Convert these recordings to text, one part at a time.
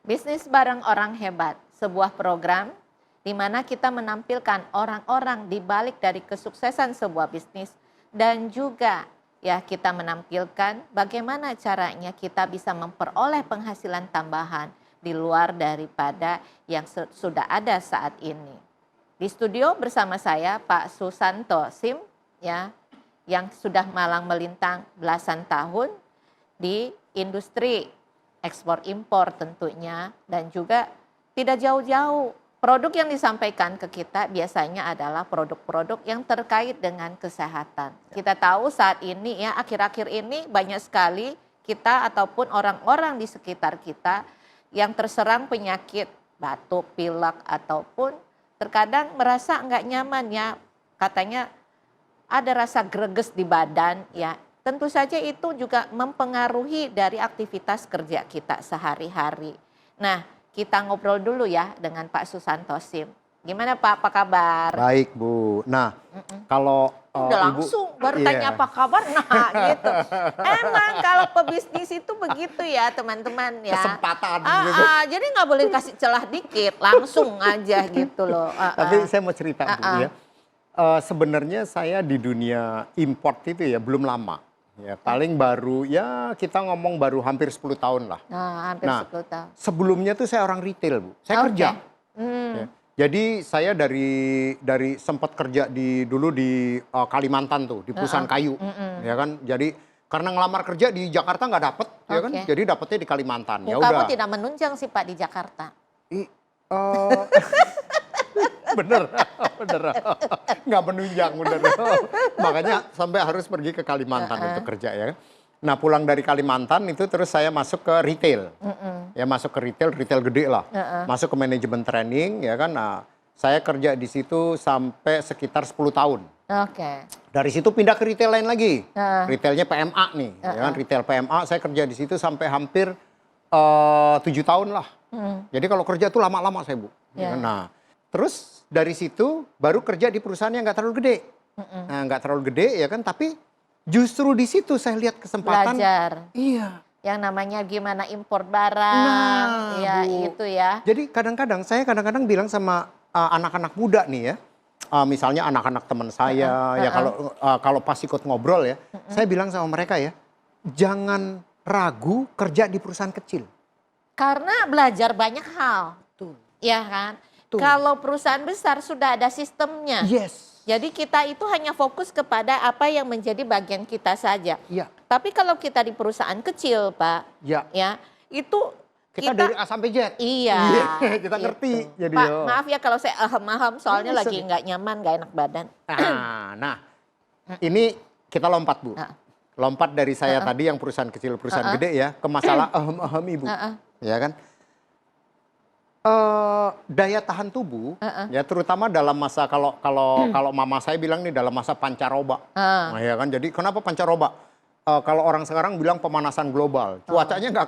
Bisnis bareng orang hebat, sebuah program di mana kita menampilkan orang-orang di balik dari kesuksesan sebuah bisnis dan juga ya kita menampilkan bagaimana caranya kita bisa memperoleh penghasilan tambahan di luar daripada yang sudah ada saat ini. Di studio bersama saya Pak Susanto Sim ya, yang sudah malang melintang belasan tahun di industri ekspor impor tentunya, dan juga tidak jauh-jauh produk yang disampaikan ke kita biasanya adalah produk-produk yang terkait dengan kesehatan. Kita tahu saat ini ya, akhir-akhir ini banyak sekali kita ataupun orang-orang di sekitar kita yang terserang penyakit batuk, pilek, ataupun terkadang merasa nggak nyaman ya, katanya ada rasa greges di badan ya. Tentu saja itu juga mempengaruhi dari aktivitas kerja kita sehari-hari. Nah, kita ngobrol dulu ya dengan Pak Susanto Sim. Gimana Pak, apa kabar? Baik Bu. Nah, kalau udah langsung baru tanya apa kabar, nah gitu. Emang kalau pebisnis itu begitu ya teman-teman ya. Kesempatan gitu. Jadi nggak boleh kasih celah dikit, langsung aja gitu loh. Tapi saya mau cerita Bu ya. Sebenarnya saya di dunia import itu ya belum lama. Ya, paling baru ya kita ngomong baru hampir 10 tahun lah. Hampir 10 tahun. Sebelumnya tuh saya orang retail Bu. Saya kerja. Ya. Jadi saya dari sempat kerja dulu di Kalimantan tuh, di perusahaan kayu. Ya kan. Jadi karena ngelamar kerja di Jakarta nggak dapet, ya kan. Jadi dapetnya di Kalimantan. Ya udah. Kamu tidak menunjang sih Pak di Jakarta. Bener, nggak menunjang bener. Makanya sampai harus pergi ke Kalimantan untuk kerja ya. Nah pulang dari Kalimantan itu terus saya masuk ke retail, ya masuk ke retail gede lah, masuk ke manajemen training ya kan. Nah saya kerja di situ sampai sekitar 10 tahun. Dari situ pindah ke retail lain lagi, retailnya PMA nih, ya kan retail PMA saya kerja di situ sampai hampir 7 tahun lah. Jadi kalau kerja tuh lama-lama saya Bu. Nah terus dari situ baru kerja di perusahaan yang nggak terlalu gede. Nah, nggak terlalu gede ya kan, tapi justru di situ saya lihat kesempatan. Belajar. Iya. Yang namanya gimana impor barang, Nah, ya Bu. itu ya. Jadi saya kadang-kadang bilang sama anak-anak muda nih ya, misalnya anak-anak teman saya, ya kalau pas ikut ngobrol ya, saya bilang sama mereka ya, jangan ragu kerja di perusahaan kecil. Karena belajar banyak hal. Tuh. Ya kan? Tuh. Kalau perusahaan besar sudah ada sistemnya. Yes. Jadi kita itu hanya fokus kepada apa yang menjadi bagian kita saja. Iya. Tapi kalau kita di perusahaan kecil, Pak, ya itu kita dari A sampai Z. Iya. Kita ngerti. Gitu. Jadi Pak, maaf ya kalau saya aham soalnya lagi nggak nyaman, nggak enak badan. Nah, ini kita lompat Bu. Lompat dari saya tadi yang perusahaan kecil, perusahaan gede ya, ke masalah ahem Ibu. Ya kan? Daya tahan tubuh ya terutama dalam masa kalau mama saya bilang nih dalam masa pancaroba. Nah, ya kan, jadi kenapa pancaroba? Kalau orang sekarang bilang pemanasan global, cuacanya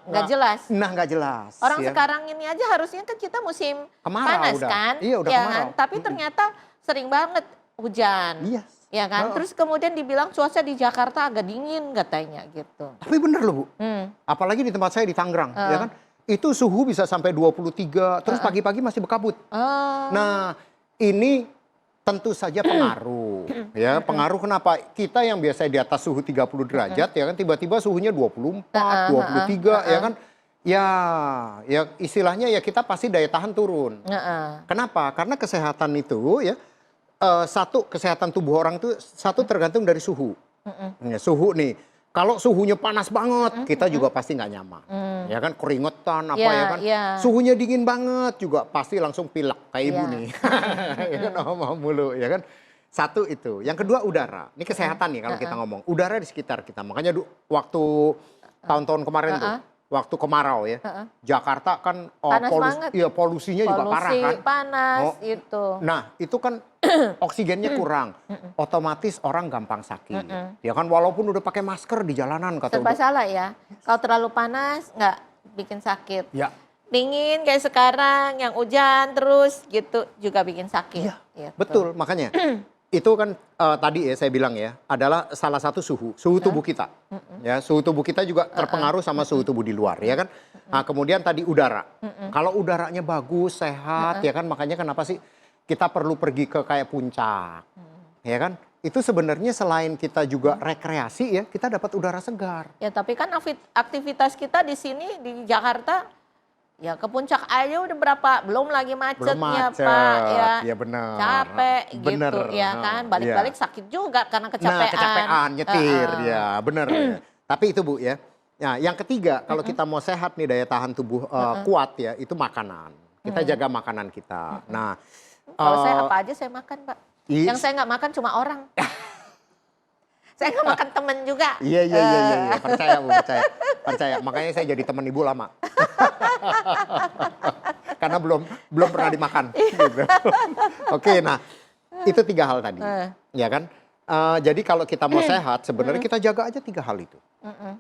nggak jelas. Nah, nggak jelas. Orang ya. sekarang ini aja harusnya kan kita musim kemarau, panas udah. kan? Iya, udah ya kemarau. Kan? Tapi ternyata sering banget hujan. Yes. Ya kan? Terus kemudian dibilang cuaca di Jakarta agak dingin katanya gitu. Tapi bener loh Bu. Apalagi di tempat saya di Tangerang, ya kan? Itu suhu bisa sampai 23, terus pagi-pagi masih berkabut. Nah, ini tentu saja pengaruh. Ya, pengaruh kenapa? Kita yang biasa di atas suhu 30 derajat, ya kan, tiba-tiba suhunya 24, 23, ya kan. Ya istilahnya ya kita pasti daya tahan turun. Kenapa? Karena kesehatan itu ya, satu kesehatan tubuh orang itu satu tergantung dari suhu. Ya, suhu nih. Kalau suhunya panas banget, kita juga pasti nggak nyaman. Ya kan, keringetan apa ya kan. Suhunya dingin banget juga pasti langsung pilek kayak ibu nih. Ya kan, mau mulu ya kan. Satu itu. Yang kedua udara. Ini kesehatan nih kalau kita ngomong. Udara di sekitar kita. Makanya waktu tahun-tahun kemarin tuh, waktu kemarau ya. Jakarta kan polusinya juga parah kan. Panas itu. Nah, itu kan oksigennya kurang, otomatis orang gampang sakit. Ya kan, walaupun udah pakai masker di jalanan kata serba salah ya. Kalau terlalu panas nggak bikin sakit. Ya. Dingin kayak sekarang yang hujan terus gitu juga bikin sakit. Iya, gitu. betul. Makanya itu kan tadi ya saya bilang ya, adalah salah satu suhu tubuh kita. Ya, suhu tubuh kita juga terpengaruh sama suhu tubuh di luar, ya kan. Nah, kemudian tadi udara. Kalau udaranya bagus, sehat, ya kan, makanya kenapa sih kita perlu pergi ke kayak puncak, ya kan. Itu sebenarnya selain kita juga rekreasi ya, kita dapat udara segar. Ya, tapi kan aktivitas kita di sini di Jakarta, ya ke puncak aja udah berapa, belum lagi macetnya Pak, ya benar. Capek bener. gitu, ya kan. Balik-balik sakit juga karena kecapean. Nah, kecapean, nyetir, ya benar. Tapi itu Bu ya. Nah, yang ketiga, kalau kita mau sehat nih, daya tahan tubuh kuat ya, itu makanan. Kita jaga makanan kita. Nah, kalau saya apa aja saya makan Pak. Yang saya nggak makan cuma orang. Saya nggak makan temen juga. Iya. Percaya Bu, percaya. Makanya saya jadi teman Ibu lama. Karena belum pernah dimakan. Gitu. Oke, nah itu 3 hal tadi, ya kan. Jadi kalau kita mau sehat, sebenarnya kita jaga aja 3 hal itu,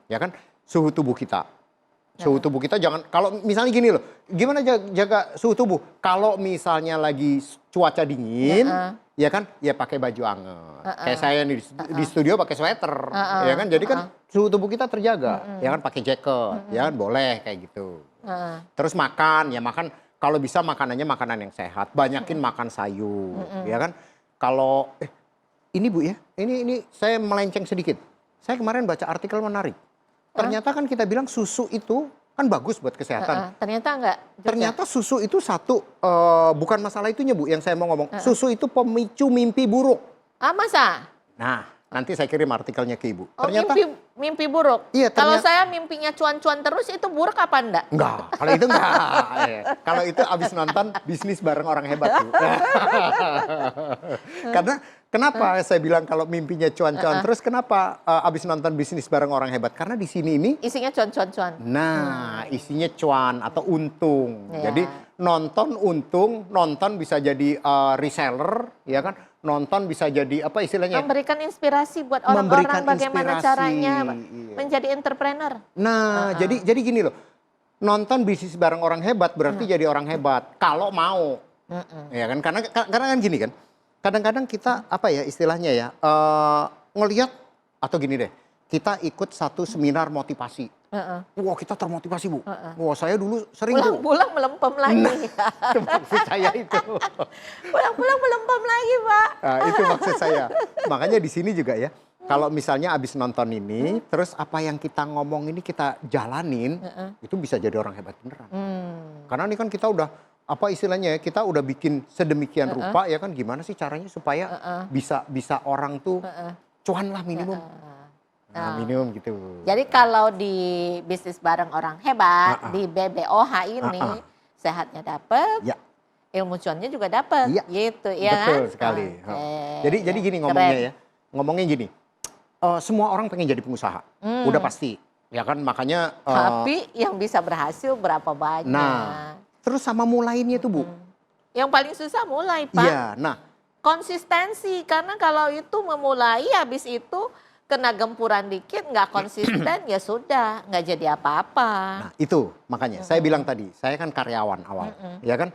ya kan. Suhu tubuh kita. Suhu tubuh kita jangan, kalau misalnya gini loh, gimana jaga suhu tubuh? Kalau misalnya lagi cuaca dingin, ya kan, ya pakai baju anget. Kayak saya nih di studio pakai sweater, ya kan. Jadi kan suhu tubuh kita terjaga, ya kan, pakai jaket, ya kan, boleh kayak gitu. Terus makan, ya makan, kalau bisa makanannya makanan yang sehat, banyakin makan sayur, ya kan. Kalau ini Bu ya, ini saya melenceng sedikit. Saya kemarin baca artikel menarik. Ternyata kan kita bilang susu itu kan bagus buat kesehatan. Ternyata enggak juga. Ternyata susu itu bukan masalah itunya Bu yang saya mau ngomong. Susu itu pemicu mimpi buruk. Masa? Nah, nanti saya kirim artikelnya ke Ibu. Oh, ternyata mimpi buruk? Iya, kalau saya mimpinya cuan-cuan terus itu buruk apa enggak? Enggak, kalau itu enggak. Kalau itu abis nonton Bisnis Bareng Orang Hebat Bu. Karena kenapa saya bilang kalau mimpinya cuan-cuan terus, kenapa abis nonton Bisnis Bareng Orang Hebat? Karena di sini ini isinya cuan-cuan. Nah, isinya cuan atau untung. Jadi nonton untung, nonton bisa jadi reseller, ya kan? Nonton bisa jadi apa istilahnya? Memberikan inspirasi buat orang-orang bagaimana caranya menjadi entrepreneur. Nah, jadi gini loh. Nonton Bisnis Bareng Orang Hebat berarti jadi orang hebat kalau mau. Ya kan? Karena kan gini kan. Kadang-kadang kita apa ya istilahnya ya, ngelihat atau gini deh, kita ikut satu seminar motivasi. Wah, kita termotivasi Bu. Wah, saya dulu sering Bu. Pulang melempem lagi. Nah, itu maksud saya itu. Pulang melempem lagi Pak. Nah, itu maksud saya. Makanya di sini juga ya, kalau misalnya abis nonton ini, terus apa yang kita ngomong ini kita jalanin, itu bisa jadi orang hebat beneran. Karena ini kan kita udah apa istilahnya ya, kita udah bikin sedemikian rupa ya kan, gimana sih caranya supaya bisa orang tuh cuan lah minimum. Nah, minimum gitu. Jadi kalau di Bisnis Bareng Orang Hebat, di BBOH ini sehatnya dapat, ilmu cuannya juga dapat, gitu ya. Betul sekali. Jadi gini ngomongnya ya, ngomongnya gini, semua orang pengen jadi pengusaha, udah pasti, ya kan, makanya. Tapi yang bisa berhasil berapa banyak? Nah, terus sama mulainya tuh Bu. Yang paling susah mulai Pak. Iya, nah. Konsistensi, karena kalau itu memulai habis itu kena gempuran dikit, nggak konsisten, ya sudah, nggak jadi apa-apa. Nah itu makanya saya bilang tadi, saya kan karyawan awal, ya kan.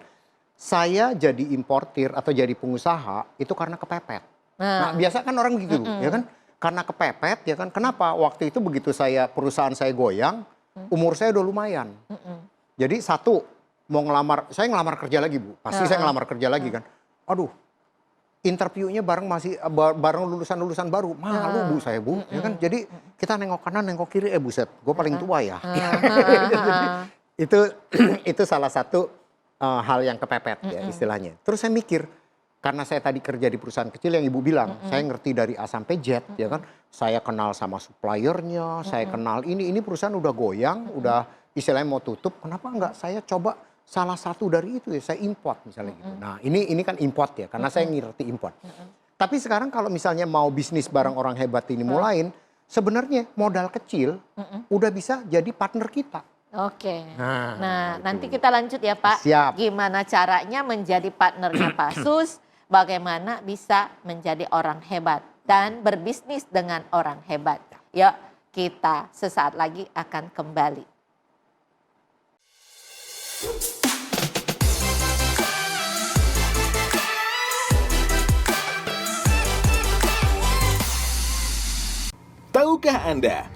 Saya jadi importir atau jadi pengusaha itu karena kepepet. Nah biasa kan orang gitu, ya kan. Karena kepepet, ya kan. Kenapa? Waktu itu begitu perusahaan saya goyang, umur saya udah lumayan. Jadi satu, saya ngelamar kerja lagi Bu. Pasti saya ngelamar kerja lagi kan. Aduh. Interviewnya bareng lulusan baru, malu Bu saya Bu, ya kan. Jadi kita nengok kanan nengok kiri, buset, gue paling tua ya. Itu salah satu hal yang kepepet ya istilahnya. Terus saya mikir, karena saya tadi kerja di perusahaan kecil yang Ibu bilang, saya ngerti dari A sampai Z, ya kan. Saya kenal sama suppliernya, saya kenal ini perusahaan udah goyang, udah istilahnya mau tutup, kenapa enggak saya coba salah satu dari itu ya, saya import misalnya gitu. Nah ini kan import ya, karena saya ngerti import. Tapi sekarang kalau misalnya mau bisnis bareng orang hebat ini mulain, sebenarnya modal kecil udah bisa jadi partner kita. Oke. Nah nanti kita lanjut ya Pak. Siap. Gimana caranya menjadi partnernya Pak Sus, bagaimana bisa menjadi orang hebat dan berbisnis dengan orang hebat. Yuk kita sesaat lagi akan kembali. usaha Anda.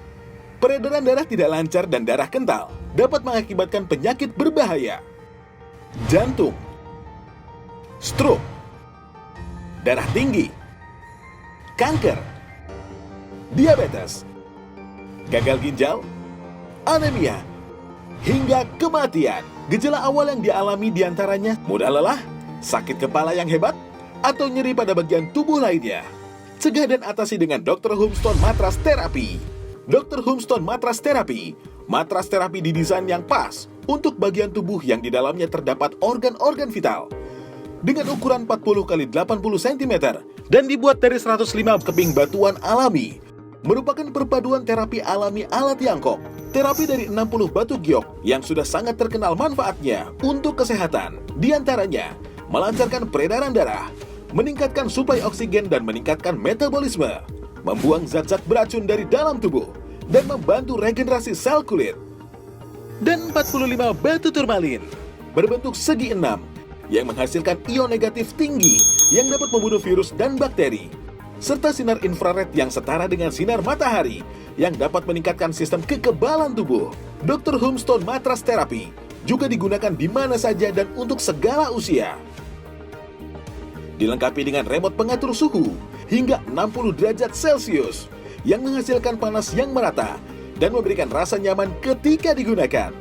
Peredaran darah tidak lancar dan darah kental dapat mengakibatkan penyakit berbahaya. Jantung, stroke, darah tinggi, kanker, diabetes, gagal ginjal, anemia, hingga kematian. Gejala awal yang dialami diantaranya mudah lelah, sakit kepala yang hebat, atau nyeri pada bagian tubuh lainnya. Cegah dan atasi dengan Dr. Humstone Matras Therapy. Dr. Humstone Matras Therapy, matras terapi didesain yang pas untuk bagian tubuh yang di dalamnya terdapat organ-organ vital. Dengan ukuran 40 x 80 cm dan dibuat dari 105 keping batuan alami. Merupakan perpaduan terapi alami ala Tiongkok. Terapi dari 60 batu giok yang sudah sangat terkenal manfaatnya untuk kesehatan. Di antaranya, melancarkan peredaran darah, meningkatkan suplai oksigen dan meningkatkan metabolisme, membuang zat-zat beracun dari dalam tubuh, dan membantu regenerasi sel kulit. Dan 45 batu turmalin, berbentuk segi enam, yang menghasilkan ion negatif tinggi yang dapat membunuh virus dan bakteri, serta sinar infrared yang setara dengan sinar matahari yang dapat meningkatkan sistem kekebalan tubuh. Dr. Humstone Matras Therapy juga digunakan di mana saja dan untuk segala usia. Dilengkapi dengan remote pengatur suhu hingga 60 derajat Celcius yang menghasilkan panas yang merata dan memberikan rasa nyaman ketika digunakan.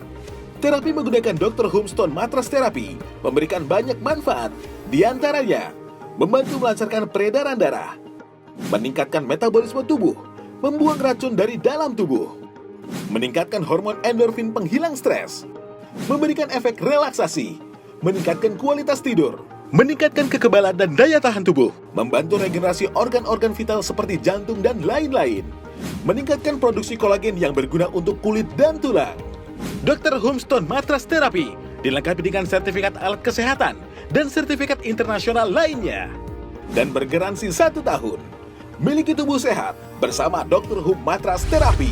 Terapi menggunakan Dr. Humstone Matras Therapy memberikan banyak manfaat, di antaranya membantu melancarkan peredaran darah, meningkatkan metabolisme tubuh, membuang racun dari dalam tubuh, meningkatkan hormon endorfin penghilang stres, memberikan efek relaksasi, meningkatkan kualitas tidur, meningkatkan kekebalan dan daya tahan tubuh, membantu regenerasi organ-organ vital seperti jantung dan lain-lain, meningkatkan produksi kolagen yang berguna untuk kulit dan tulang. Dr. Humstone Matras Therapy dilengkapi dengan sertifikat alat kesehatan dan sertifikat internasional lainnya, dan bergaransi 1 tahun. Miliki tubuh sehat bersama Dr. Hum Matras Therapy.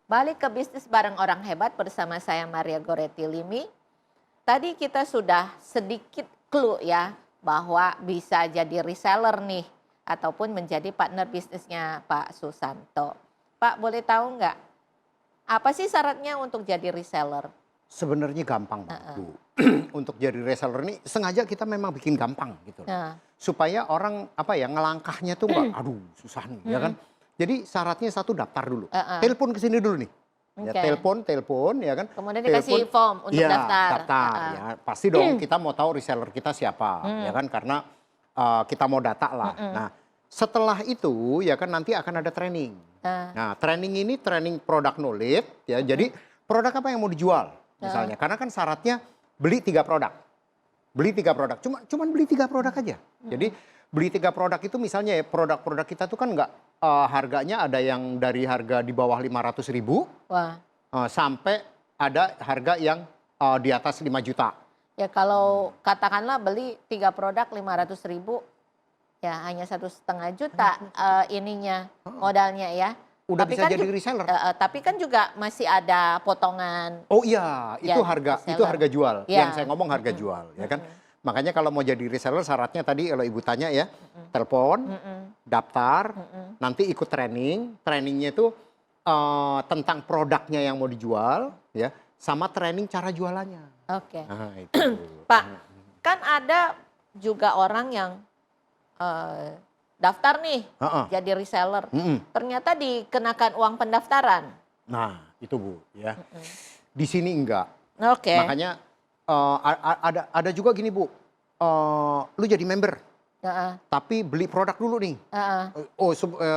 Balik ke bisnis bareng orang hebat bersama saya Maria Goretti Limi. Tadi kita sudah sedikit clue ya bahwa bisa jadi reseller nih ataupun menjadi partner bisnisnya Pak Susanto. Pak, boleh tahu nggak apa sih syaratnya untuk jadi reseller? Sebenarnya gampang banget, Bu. Untuk jadi reseller ini sengaja kita memang bikin gampang gitu. Supaya orang ngelangkahnya tuh nggak aduh susah nih, ya kan? Jadi syaratnya satu, daftar dulu. Telepon ke sini dulu nih. Ya, telepon ya kan. Kemudian dikasih form untuk daftar. Ya, pasti dong kita mau tahu reseller kita siapa, ya kan, karena kita mau data lah. Nah, setelah itu ya kan nanti akan ada training. Nah, training ini training product knowledge ya. Jadi produk apa yang mau dijual misalnya. Karena kan syaratnya beli 3 produk. Beli 3 produk. Cuman beli 3 produk aja. Jadi beli 3 produk itu misalnya ya produk-produk kita tuh kan nggak harganya ada yang dari harga di bawah 500.000 sampai ada harga yang di atas 5 juta. Ya kalau katakanlah beli 3 produk 500.000 ya hanya 1,5 juta ininya modalnya ya. Udah tapi bisa kan jadi reseller. Tapi kan juga masih ada potongan. Oh iya, itu harga jual. Ya. Yang saya ngomong harga jual, ya kan. Makanya kalau mau jadi reseller syaratnya tadi kalau Ibu tanya ya, telepon, daftar, nanti ikut training. Trainingnya itu tentang produknya yang mau dijual, ya, sama training cara jualannya. Oke. Nah, itu. Pak, kan ada juga orang yang daftar nih jadi reseller. Ternyata dikenakan uang pendaftaran. Nah, itu Bu, ya. Di sini enggak. Oke. Makanya ada juga gini Bu, lu jadi member, tapi beli produk dulu nih.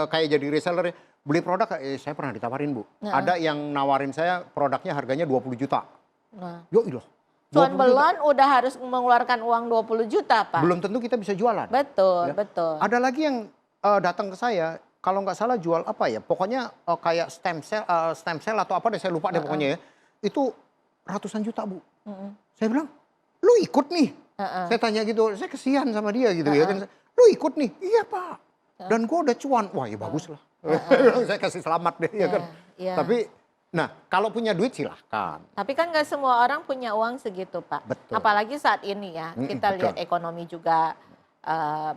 Kayak jadi reseller, beli produk, saya pernah ditawarin Bu. Ada yang nawarin saya produknya harganya 20 juta. Yo ilah. Cuan belon udah harus mengeluarkan uang 20 juta Pak. Belum tentu kita bisa jualan. Betul, ya. betul. Ada lagi yang datang ke saya, kalau nggak salah jual apa ya, pokoknya kayak stem cell atau apa deh, saya lupa deh pokoknya ya. Itu ratusan juta Bu. Saya bilang, lu ikut nih. Saya tanya gitu, saya kesian sama dia gitu ya kan. Lu ikut nih? Iya Pak. Dan gue udah cuan. Wah ya bagus lah. Saya kasih selamat deh ya kan. Tapi Nah, kalau punya duit silahkan. Tapi kan nggak semua orang punya uang segitu, Pak. Betul. Apalagi saat ini ya, kita betul. lihat ekonomi juga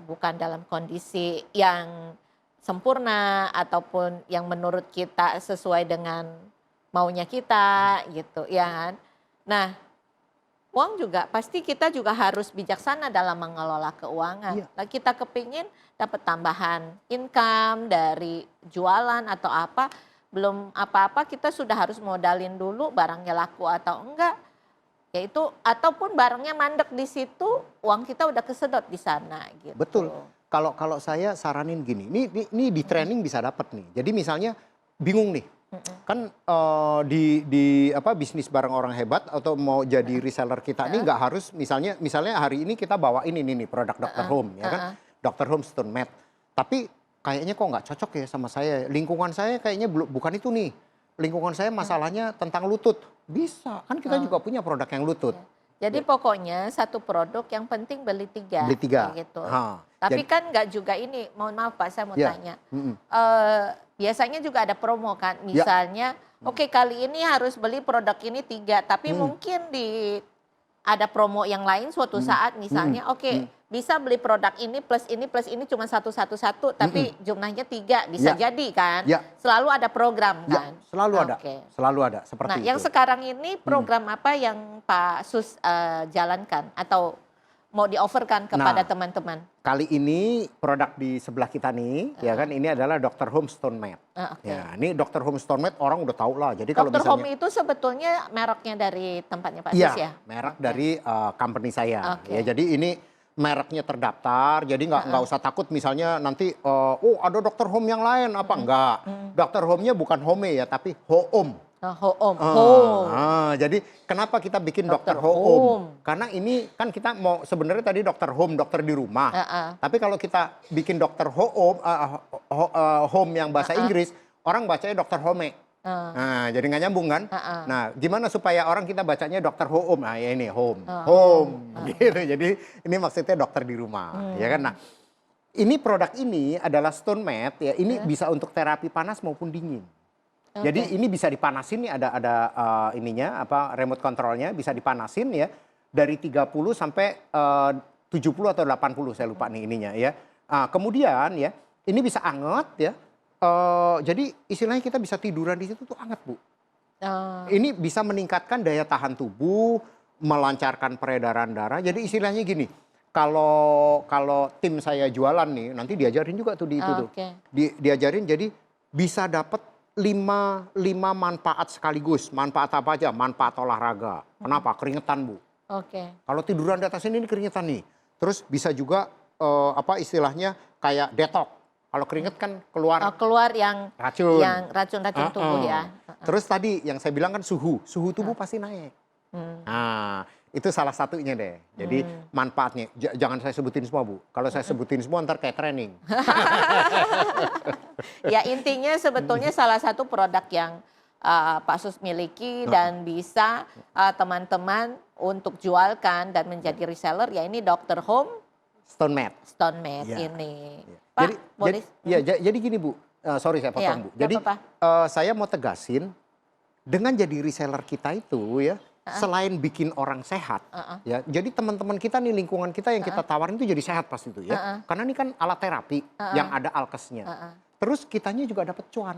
bukan dalam kondisi yang sempurna ataupun yang menurut kita sesuai dengan maunya kita gitu, ya kan. Nah, uang juga pasti kita juga harus bijaksana dalam mengelola keuangan. Iya. Nah, kita kepingin dapat tambahan income dari jualan atau apa, belum apa-apa kita sudah harus modalin dulu barangnya laku atau enggak. Yaitu ataupun barangnya mandek di situ, uang kita udah kesedot di sana gitu. Betul. Kalau saya saranin gini, ini di training bisa dapat nih. Jadi misalnya bingung nih. Kan di bisnis bareng orang hebat atau mau jadi reseller kita nih nggak harus misalnya hari ini kita bawain ini nih produk Dr. Home ya kan. Dr. Home Stone Mat. Tapi kayaknya kok nggak cocok ya sama saya. Lingkungan saya kayaknya bukan itu nih. Lingkungan saya masalahnya tentang lutut. Bisa, kan kita juga punya produk yang lutut. Jadi pokoknya satu produk yang penting beli 3. Beli 3. Gitu. Ha, Tapi jadi, kan nggak juga ini, mohon maaf Pak saya mau tanya. Biasanya juga ada promo kan, misalnya oke, kali ini harus beli produk ini 3. Tapi mungkin ada promo yang lain suatu saat misalnya bisa beli produk ini plus ini cuma satu, tapi jumlahnya 3 bisa jadi kan. Selalu ada program kan. Selalu ada, selalu ada seperti itu. Yang sekarang ini program apa yang Pak Sus jalankan atau mau di-offerkan kepada teman-teman? Kali ini produk di sebelah kita nih, ya kan, ini adalah Dr. Home Stone Mat. Ya, ini Dr. Home Stone Mat orang udah tahu lah. Jadi kalau Dr. misalnya, Home itu sebetulnya mereknya dari tempatnya Pak Sus ya? Merek dari company saya. Ya, jadi ini mereknya terdaftar, jadi nggak usah takut misalnya nanti ada Dr. Home yang lain apa enggak. Dr. Home-nya bukan home ya, tapi Hoom. Jadi kenapa kita bikin Dr. Hoom? Karena ini kan kita mau sebenarnya tadi Dr. Home, dokter di rumah. Tapi kalau kita bikin Dr. Hoom, home yang bahasa Inggris, orang bacanya Dr. Home. Nah, jadi nggak nyambung kan? Nah, gimana supaya orang kita bacanya Dr. Hoom? Nah, ya ini home, gitu. Jadi ini maksudnya dokter di rumah, ya kan? Nah, ini produk ini adalah Stone Mat, ya. Ini bisa untuk terapi panas maupun dingin. Jadi ini bisa dipanasin nih, ada ininya remote controlnya bisa dipanasin ya dari 30 sampai 70 atau 80 saya lupa nih ininya ya. Kemudian ya ini bisa anget ya. Jadi istilahnya kita bisa tiduran di situ tuh anget Bu. Ini bisa meningkatkan daya tahan tubuh, melancarkan peredaran darah. Jadi istilahnya gini, kalau tim saya jualan nih nanti diajarin juga tuh di itu tuh. Diajarin jadi bisa dapat 5 manfaat sekaligus. Manfaat apa aja? Manfaat olahraga. Kenapa? Keringetan Bu. Kalau tiduran di atas ini keringetan nih. Terus bisa juga istilahnya kayak detox. Kalau keringet kan keluar yang racun-racun tubuh ya. Terus tadi yang saya bilang kan suhu tubuh pasti naik. Nah, itu salah satunya deh. Jadi manfaatnya jangan saya sebutin semua Bu. Kalau saya sebutin semua ntar kayak training. Ya intinya sebetulnya salah satu produk yang Pak Sus miliki dan bisa teman-teman untuk jualkan dan menjadi reseller ya ini Dr. Home Stone Mat ini. Ya. Pak, jadi gini Bu, sorry saya potong Bu. Jadi saya mau tegasin dengan jadi reseller kita itu ya, selain bikin orang sehat, ya. Jadi teman-teman kita nih lingkungan kita yang kita tawarin itu jadi sehat pasti itu ya. Karena ini kan alat terapi yang ada alkesnya. Terus kitanya juga dapat cuan.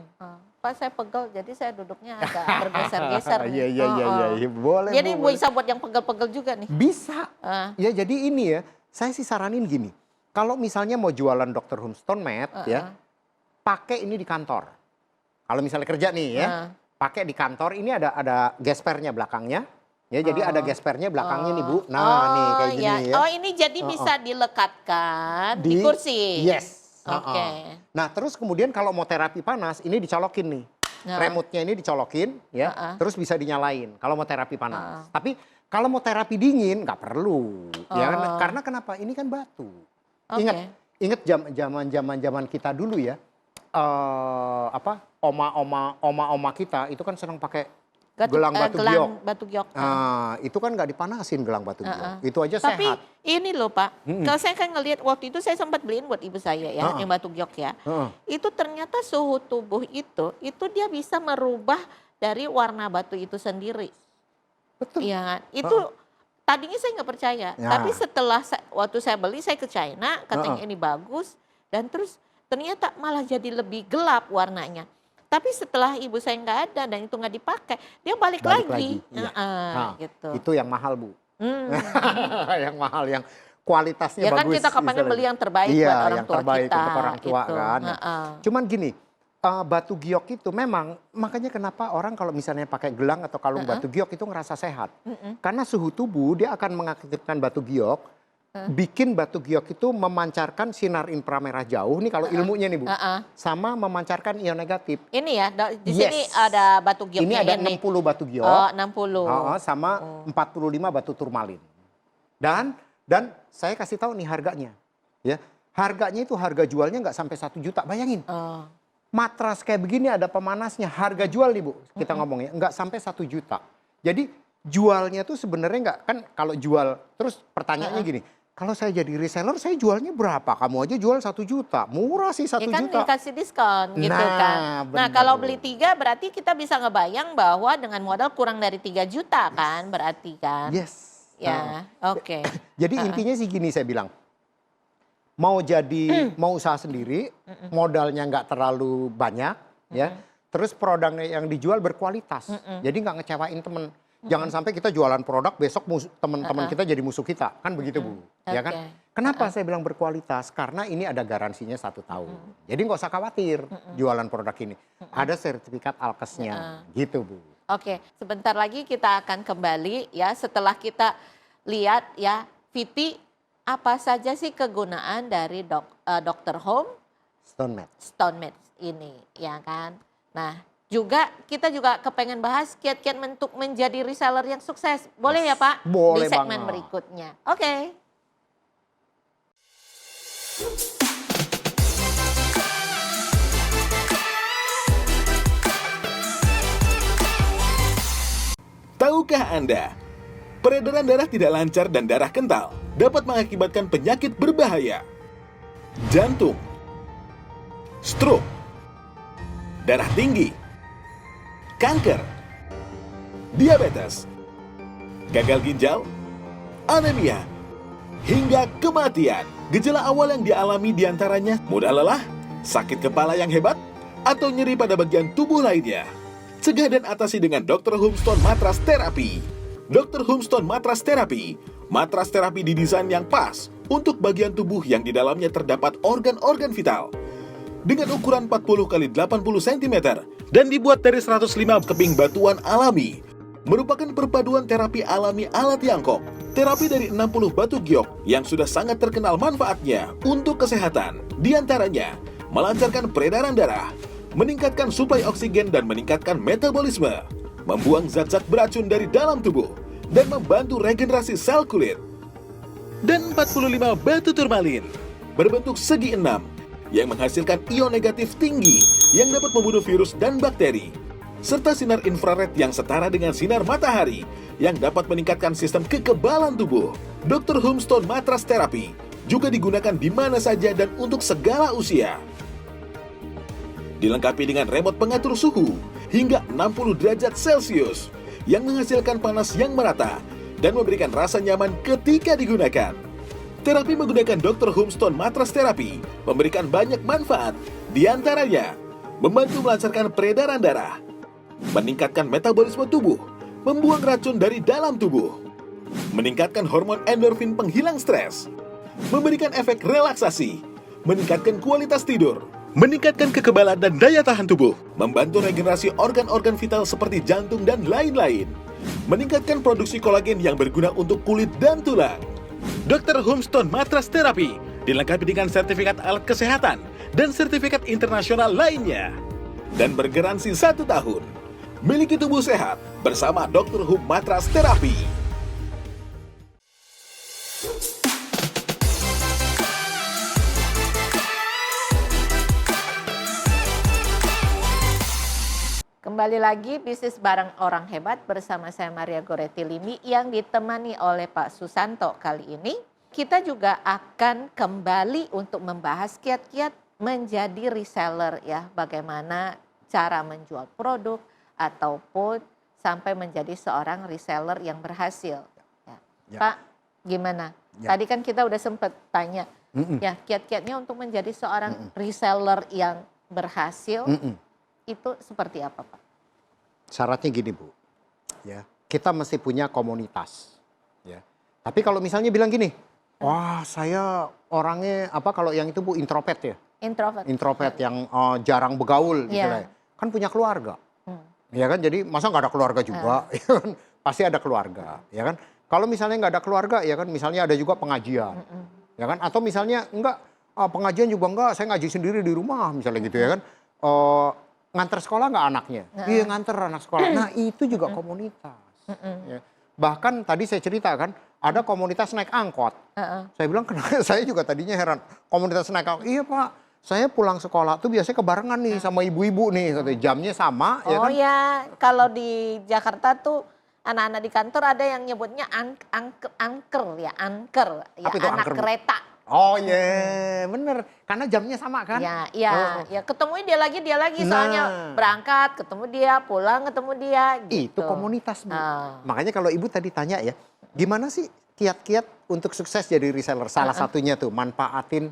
Pak saya pegel, jadi saya duduknya agak bergeser-geser. Iya, boleh. Jadi bisa buat yang pegel-pegel juga nih. Bisa. Ya jadi ini ya, saya sih saranin gini. Kalau misalnya mau jualan Dr. Home Stone Mat ya, pakai ini di kantor. Kalau misalnya kerja nih ya, pakai di kantor. Ini ada gespernya belakangnya. Ya, jadi ada gespernya belakangnya nih Bu. Nah, nih kayak gini ya. Oh, ini jadi bisa dilekatkan di kursi. Yes. Nah, terus kemudian kalau mau terapi panas, ini dicolokin nih. Remote-nya ini dicolokin ya, terus bisa dinyalain kalau mau terapi panas. Tapi kalau mau terapi dingin nggak perlu. Ya kan? Karena kenapa? Ini kan batu. Ingat zaman kita dulu ya. Oma-oma kita itu kan senang pakai gelang batu giok. Nah, itu kan nggak dipanasin gelang batu giok. Itu aja tapi sehat. Tapi ini loh Pak, kalau saya kan ngelihat waktu itu saya sempat beliin buat ibu saya ya, yang batu giok ya. Itu ternyata suhu tubuh itu dia bisa merubah dari warna batu itu sendiri. Betul. Iya kan? Itu tadinya saya nggak percaya, Ya. tapi setelah waktu saya beli, saya ke China, katanya ini bagus, dan terus ternyata malah jadi lebih gelap warnanya. Tapi setelah ibu saya nggak ada dan itu nggak dipakai, dia balik lagi. Iya. Gitu. Itu yang mahal, Bu. Yang mahal, yang kualitasnya Ya kan bagus. kita kapannya istilahnya. beli yang terbaik Iya, buat orang yang tua terbaik kita. untuk orang tua gitu. kan. Cuman gini, batu giok itu memang, makanya kenapa orang kalau misalnya pakai gelang atau kalung batu giok itu ngerasa sehat. Karena suhu tubuh dia akan mengaktifkan batu giok, bikin batu giok itu memancarkan sinar inframerah jauh, nih kalau ilmunya nih Bu, sama memancarkan ion negatif. Ini ya, di sini ada batu gioknya. Ini ada 60 batu giok. Oh, 60. Sama 45 batu turmalin. Dan saya kasih tahu nih harganya. Ya, harganya itu harga jualnya nggak sampai 1 juta, bayangin. Matras kayak begini ada pemanasnya, harga jual nih Bu, kita ngomongnya nggak sampai 1 juta. Jadi jualnya tuh sebenarnya nggak, kan kalau jual, terus pertanyaannya gini, kalau saya jadi reseller saya jualnya berapa? Kamu aja jual 1 juta, murah sih 1 Ya kan juta. dikasih diskon gitu Nah, kan. Nah benar, kalau Bu. beli 3 berarti kita bisa ngebayang bahwa dengan modal kurang dari 3 juta kan berarti kan. Yes. Ya, oke. Jadi intinya sih gini saya bilang, mau jadi mau usaha sendiri, modalnya nggak terlalu banyak, ya. Terus produknya yang dijual berkualitas, jadi nggak ngecewain temen. Jangan sampai kita jualan produk besok teman-teman kita jadi musuh kita, kan begitu Bu, ya kan? Kenapa saya bilang berkualitas? Karena ini ada garansinya 1 tahun. Jadi nggak usah khawatir jualan produk ini, ada sertifikat alkesnya, gitu Bu. Oke, sebentar lagi kita akan kembali ya setelah kita lihat ya Viti apa saja sih kegunaan dari Dr. Home Stone Mats ini ya kan. Nah juga kita juga kepengen bahas kiat-kiat untuk menjadi reseller yang sukses. Boleh ya Pak? Boleh di segmen banget. berikutnya. Oke. Tahukah Anda, peredaran darah tidak lancar dan darah kental dapat mengakibatkan penyakit berbahaya. Jantung, stroke, darah tinggi, kanker, diabetes, gagal ginjal, anemia, hingga kematian. Gejala awal yang dialami diantaranya mudah lelah, sakit kepala yang hebat, atau nyeri pada bagian tubuh lainnya. Cegah dan atasi dengan Dr. Home Stone Matras Therapy. Dr. Home Stone Matras Therapy, matras terapi didesain yang pas untuk bagian tubuh yang di dalamnya terdapat organ-organ vital. Dengan ukuran 40 x 80 cm dan dibuat dari 105 keping batuan alami, merupakan perpaduan terapi alami ala Tiongkok. Terapi dari 60 batu giok yang sudah sangat terkenal manfaatnya untuk kesehatan. Di antaranya, melancarkan peredaran darah, meningkatkan suplai oksigen dan meningkatkan metabolisme, membuang zat-zat beracun dari dalam tubuh, dan membantu regenerasi sel kulit. Dan 45 batu turmalin, berbentuk segi 6, yang menghasilkan ion negatif tinggi yang dapat membunuh virus dan bakteri, serta sinar infrared yang setara dengan sinar matahari yang dapat meningkatkan sistem kekebalan tubuh. Dr. Home Stone Matras Therapy juga digunakan di mana saja dan untuk segala usia. Dilengkapi dengan remote pengatur suhu hingga 60 derajat Celcius yang menghasilkan panas yang merata dan memberikan rasa nyaman ketika digunakan. Terapi menggunakan Dr. Home Stone Matras Therapy memberikan banyak manfaat, di antaranya membantu melancarkan peredaran darah, meningkatkan metabolisme tubuh, membuang racun dari dalam tubuh, meningkatkan hormon endorfin penghilang stres, memberikan efek relaksasi, meningkatkan kualitas tidur, meningkatkan kekebalan dan daya tahan tubuh, membantu regenerasi organ-organ vital seperti jantung dan lain-lain, meningkatkan produksi kolagen yang berguna untuk kulit dan tulang. Dr. Home Stone Matras Therapy dilengkapi dengan sertifikat alat kesehatan dan sertifikat internasional lainnya, dan bergaransi 1 tahun. Miliki tubuh sehat bersama Dr. Home Matras Therapy. Kembali lagi bisnis bareng orang hebat bersama saya Maria Goretti Limi yang ditemani oleh Pak Susanto. Kali ini kita juga akan kembali untuk membahas kiat-kiat menjadi reseller ya. Bagaimana cara menjual produk, ataupun sampai menjadi seorang reseller yang berhasil. Ya. Ya. Pak, gimana? Ya. Tadi kan kita udah sempat tanya, ya kiat-kiatnya untuk menjadi seorang reseller yang berhasil itu seperti apa, Pak? Syaratnya gini, Bu. Ya, kita mesti punya komunitas. Ya. Tapi kalau misalnya bilang gini, wah saya orangnya kalau yang itu Bu introvert ya. Introvert yang jarang bergaul gitu lah. Kan punya keluarga. Ya kan, jadi masa nggak ada keluarga juga? Ya kan? Pasti ada keluarga, ya kan? Kalau misalnya nggak ada keluarga, ya kan, misalnya ada juga pengajian, ya kan? Atau misalnya enggak, pengajian juga enggak, saya ngaji sendiri di rumah, misalnya gitu ya kan? Nganter sekolah nggak anaknya? Iya nganter anak sekolah. Nah itu juga komunitas. Ya. Bahkan tadi saya cerita kan, ada komunitas naik angkot. Saya bilang, saya juga tadinya heran, komunitas naik angkot, iya Pak. Saya pulang sekolah tuh biasanya kebarengan nih sama ibu-ibu nih, katanya jamnya sama. Oh ya, kan? ya, kalau di Jakarta tuh anak-anak di kantor ada yang nyebutnya angker ya, Apa itu anak angker, Bu? kereta. Oh iya, bener. Karena jamnya sama kan? Ya, ya ketemu dia lagi, soalnya Nah. berangkat ketemu dia, pulang ketemu dia. Gitu. Itu komunitas, Bu. Makanya kalau Ibu tadi tanya ya, gimana sih kiat-kiat untuk sukses jadi reseller? Salah satunya tuh manfaatin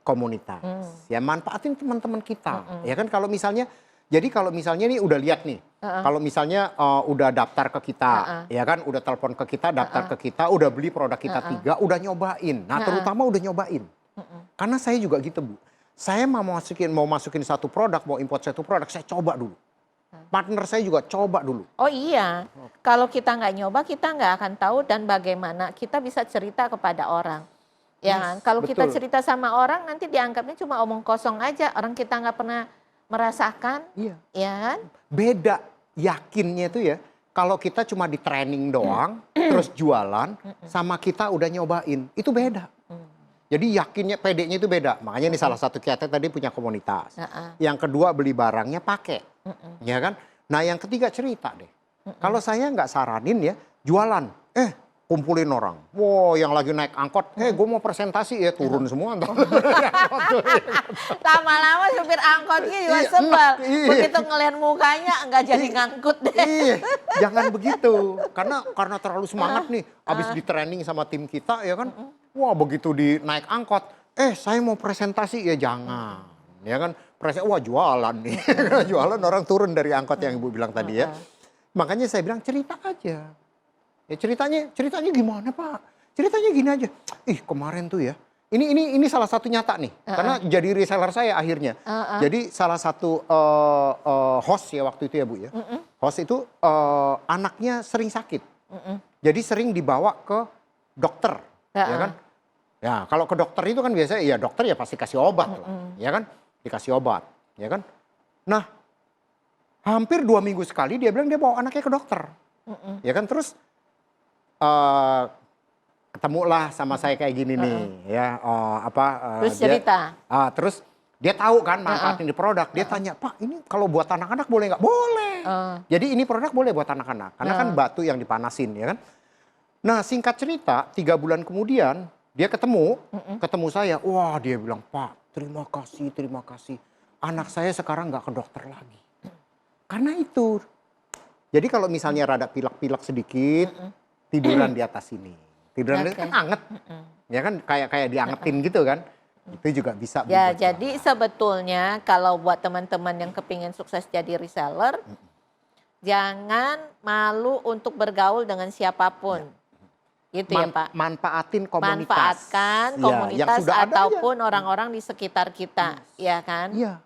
komunitas. Ya manfaatin teman-teman kita. Ya kan kalau misalnya, jadi kalau misalnya nih udah lihat nih, kalau misalnya udah daftar ke kita, ya kan, udah telepon ke kita, daftar ke kita, udah beli produk kita 3, udah nyobain. Nah terutama udah nyobain. Karena saya juga gitu, Bu. Saya mau masukin satu produk, mau import satu produk, saya coba dulu. Partner saya juga coba dulu. Oh iya, kalau kita nggak nyoba kita nggak akan tahu dan bagaimana kita bisa cerita kepada orang. Ya kan? Kalau kita betul. cerita sama orang nanti dianggapnya cuma omong kosong aja, orang kita nggak pernah merasakan, Iya. ya kan? Beda yakinnya itu ya, kalau kita cuma di training doang, terus jualan, sama kita udah nyobain, itu beda. Jadi yakinnya, pedenya itu beda. Makanya ini salah satu kiatnya tadi punya komunitas. Yang kedua beli barangnya pakai, ya kan? Nah yang ketiga cerita deh. Kalau saya nggak saranin ya, jualan, kumpulin orang. Wow, yang lagi naik angkot, gue mau presentasi ya, turun semua. Lama-lama supir angkotnya juga Iya, sebel. iya. Begitu ngelihat mukanya nggak jadi ngangkut deh. Iya, jangan begitu. Karena terlalu semangat nih, habis di training sama tim kita ya kan. Wah, begitu di naik angkot, saya mau presentasi ya jangan. Ya kan, wah jualan nih. Jualan orang turun dari angkot yang Ibu bilang tadi ya. Makanya saya bilang cerita aja. Ya ceritanya gimana Pak? Ceritanya gini aja. Kemarin tuh ya. Ini salah satu nyata nih. Karena jadi reseller saya akhirnya. Jadi salah satu host ya waktu itu ya Bu ya. Host itu anaknya sering sakit. Jadi sering dibawa ke dokter. Ya kan? Ya kalau ke dokter itu kan biasanya ya dokter ya pasti kasih obat lah. Ya kan? Dikasih obat. Ya kan? Nah hampir 2 minggu sekali dia bilang dia bawa anaknya ke dokter. Ya kan? Terus ketemulah sama saya kayak gini nih ya Terus cerita. Terus dia tahu kan manfaatin di produk, dia tanya Pak ini kalau buat anak-anak boleh nggak? Boleh. Jadi ini produk boleh buat anak-anak karena kan batu yang dipanasin ya kan. Nah singkat cerita 3 bulan kemudian dia ketemu saya, wah dia bilang Pak terima kasih anak saya sekarang nggak ke dokter lagi karena itu. Jadi kalau misalnya rada pilek-pilek sedikit tiduran di atas sini. Tiduran kan anget. Ya kan kayak diangetin gitu kan. Itu juga bisa. Ya jadi sebetulnya kalau buat teman-teman yang kepingin sukses jadi reseller, jangan malu untuk bergaul dengan siapapun. Gitu ya Pak. Manfaatin komunitas. Manfaatkan komunitas yang sudah ada ataupun orang-orang di sekitar kita. Ya kan? Iya.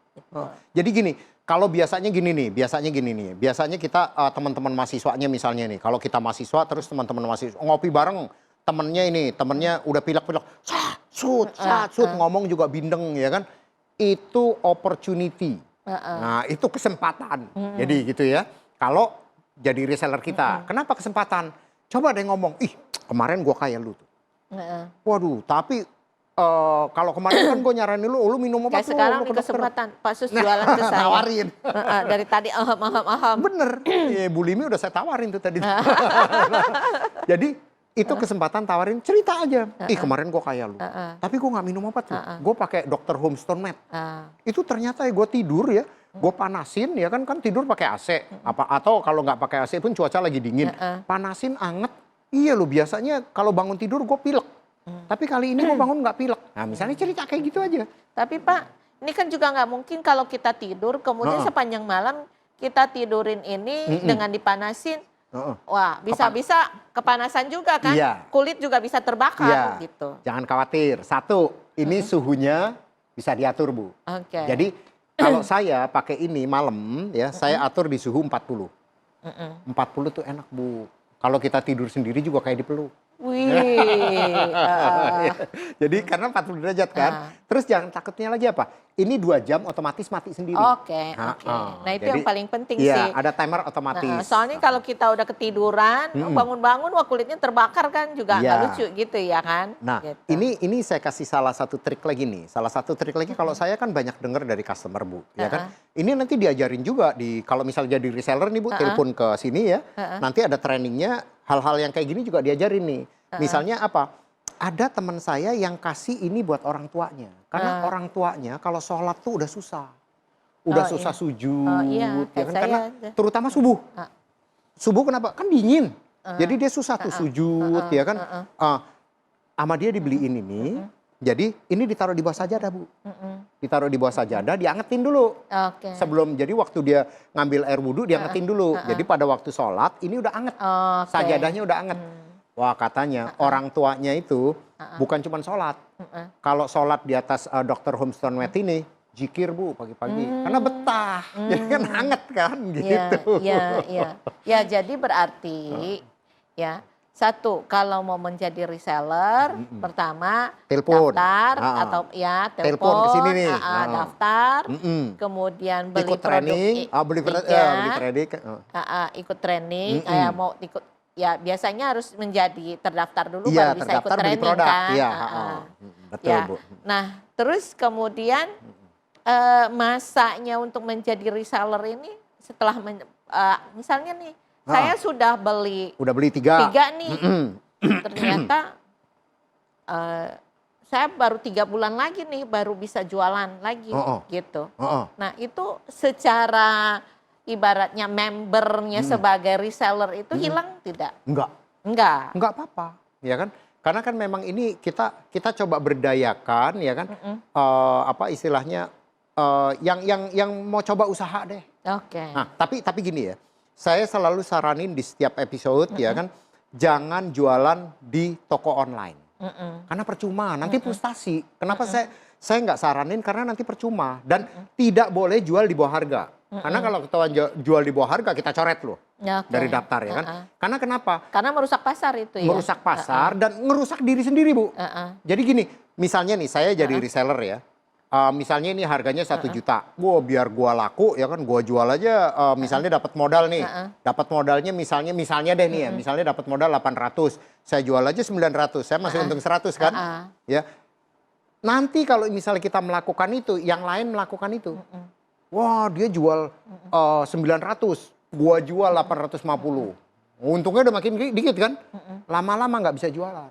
Jadi gini. Kalau biasanya gini nih, biasanya kita teman-teman mahasiswanya misalnya nih, kalau kita mahasiswa terus teman-teman mahasiswa ngopi bareng, temennya udah pilek-pilek, sut, ngomong juga bindeng ya kan, itu opportunity, nah itu kesempatan, jadi gitu ya. Kalau jadi reseller kita, kenapa kesempatan? Coba deh ngomong, kemarin gua kayak lu tuh, waduh, tapi kalau kemarin kan gue nyaranin lu minum obat. Kayak sekarang nih kesempatan Pak Sus jualan ke saya. Nawarin. Dari tadi aham. Bener, Bu Limi udah saya tawarin tuh tadi. Jadi itu kesempatan tawarin cerita aja. Ih kemarin gue kaya lu. Tapi gue gak minum obat tuh. Gue pakai Dr. Homestone Med. Itu ternyata ya gue tidur ya. Gue panasin ya kan tidur pakai AC. Atau kalau nggak pakai AC pun cuaca lagi dingin. Panasin anget. Iya lu biasanya kalau bangun tidur gue pilek. Tapi kali ini gue bangun nggak pilek. Nah misalnya cerita kayak gitu aja. Tapi Pak, ini kan juga nggak mungkin kalau kita tidur kemudian sepanjang malam kita tidurin ini dengan dipanasin. Wah, bisa-bisa kepanasan juga kan? Iya. Kulit juga bisa terbakar gitu. Jangan khawatir. Satu, ini suhunya bisa diatur, Bu. Oke. Jadi kalau saya pakai ini malam ya, saya atur di suhu 40. 40 tuh enak, Bu. Kalau kita tidur sendiri juga kayak dipeluk. Wih. Jadi karena 40 derajat kan. Terus jangan takutnya lagi apa? Ini 2 jam otomatis mati sendiri. Oke. Nah itu yang paling penting sih. Iya, ada timer otomatis. Soalnya kalau kita udah ketiduran, bangun-bangun wah kulitnya terbakar kan juga nggak lucu gitu ya kan. Nah gitu. ini saya kasih salah satu trik lagi nih. Salah satu trik lagi kalau saya kan banyak dengar dari customer, Bu. Ya kan. Ini nanti diajarin juga kalau misalnya jadi reseller nih, Bu, telepon ke sini ya. Nanti ada trainingnya, hal-hal yang kayak gini juga diajarin nih. Misalnya apa? Ada teman saya yang kasih ini buat orang tuanya. Karena orang tuanya kalau sholat tuh udah susah. Udah susah sujud. Iya, ya kan? saya, Karena terutama subuh. Subuh kenapa? Kan dingin. Jadi dia susah tuh sujud ya kan. Sama dia dibeliin ini. Jadi ini ditaruh di bawah sajadah, Bu. Ditaruh di bawah sajadah, diangetin dulu. Sebelum, jadi waktu dia ngambil air wudhu, diangetin dulu. Jadi pada waktu sholat ini udah anget. Sajadahnya udah anget. Wah katanya orang tuanya itu bukan cuma sholat. Kalau sholat di atas Dr. Homestone Med ini, zikir, Bu, pagi-pagi. Karena betah, jadi kan hangat kan gitu. Ya jadi berarti ya satu, kalau mau menjadi reseller, pertama telepon. Daftar atau ya telepon ke sini nih. Daftar, kemudian beli ikut training, beli training, ikut training, kayak mau ikut. Ya biasanya harus menjadi terdaftar dulu baru bisa ikut training produk. kan. Iya, betul, ya. Bu. Nah terus kemudian masanya untuk menjadi reseller ini setelah misalnya nih saya sudah beli. Udah beli 3 nih. Ternyata saya baru 3 bulan lagi nih baru bisa jualan lagi gitu. Nah itu secara ibaratnya membernya sebagai reseller itu hilang tidak? Enggak apa-apa, ya kan? Karena kan memang ini kita coba berdayakan, ya kan? Apa istilahnya yang mau coba usaha deh. Nah, tapi gini ya, saya selalu saranin di setiap episode ya kan, jangan jualan di toko online, karena percuma, nanti frustasi. Kenapa saya nggak saranin? Karena nanti percuma dan tidak boleh jual di bawah harga. Karena kalau ketahuan jual di bawah harga kita coret loh dari daftar ya kan. Karena kenapa? Karena merusak pasar itu ya. Merusak pasar dan merusak diri sendiri, Bu. Jadi gini, misalnya nih saya jadi reseller ya. Misalnya ini harganya 1 juta. Wah, biar gua laku ya kan gua jual aja misalnya dapat modal nih. Dapat modalnya misalnya deh nih ya, misalnya dapat modal 800. Saya jual aja 900. Saya masih untung 100 kan? Ya. Nanti kalau misalnya kita melakukan itu, yang lain melakukan itu. Wah, dia jual 900, gua jual 850. Untungnya udah makin dikit kan? Lama-lama nggak bisa jualan.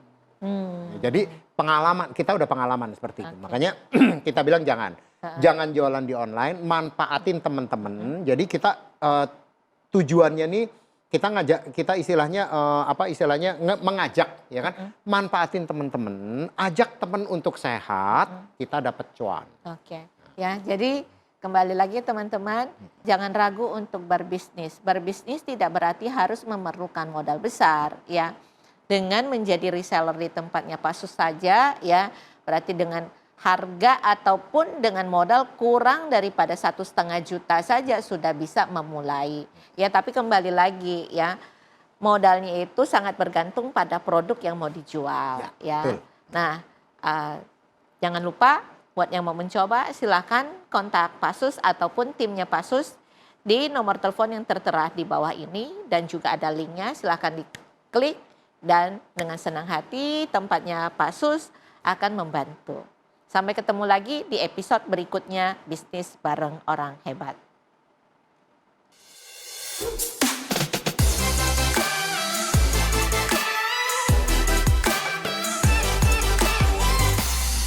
Jadi pengalaman, kita udah pengalaman seperti itu. Makanya kita bilang jangan jualan di online, manfaatin teman-teman. Jadi kita tujuannya nih kita istilahnya mengajak ya kan, manfaatin teman-teman, ajak teman untuk sehat, kita dapat cuan. Ya, jadi kembali lagi teman-teman, jangan ragu untuk berbisnis. Berbisnis tidak berarti harus memerlukan modal besar ya. Dengan menjadi reseller di tempatnya Pak Sus saja ya, berarti dengan harga ataupun dengan modal kurang daripada 1,5 juta saja sudah bisa memulai. Ya, tapi kembali lagi ya, modalnya itu sangat bergantung pada produk yang mau dijual ya. Nah, jangan lupa buat yang mau mencoba silakan kontak Pak Sus ataupun timnya Pak Sus di nomor telepon yang tertera di bawah ini dan juga ada linknya, silakan diklik dan dengan senang hati tempatnya Pak Sus akan membantu. Sampai ketemu lagi di episode berikutnya Bisnis Bareng Orang Hebat.